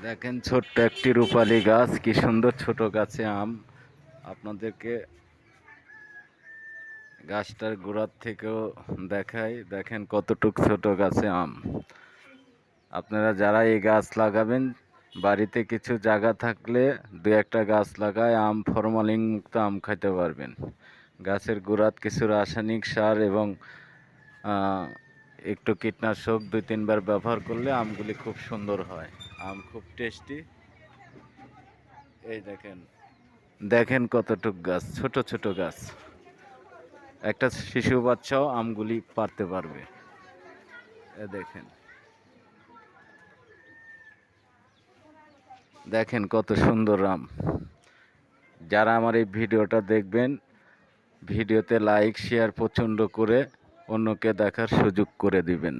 দেখেন ছোট্ট একটি রূপালী গাছ, কি সুন্দর ছোট গাছে আম। আপনাদেরকে গাছটার গোড়ার থেকেও দেখাই। দেখেন কতটুক ছোট গাছে আম। আপনারা যারা এই গাছ লাগাবেন, বাড়িতে কিছু জায়গা থাকলে দু একটা গাছ লাগায় আম ফরমালিন মুক্ত আম খাইতে পারবেন। গাছের গোড়াত কিছু রাসায়নিক সার এবং একটু কীটনাশক 2-3 বার ব্যবহার করলে আমগুলি খুব সুন্দর হয়। আম খুব টেস্টি। এই দেখেন, দেখেন কতটুক গাছ, ছোট ছোট গাছ। একটা শিশু বাচ্চাও আমগুলি পারতে পারবে। এ দেখেন, দেখেন কত সুন্দর আম। যারা আমার এই ভিডিওটা দেখবেন, ভিডিওতে লাইক শেয়ার প্রচণ্ড করে অন্যকে দেখার সুযোগ করে দিবেন।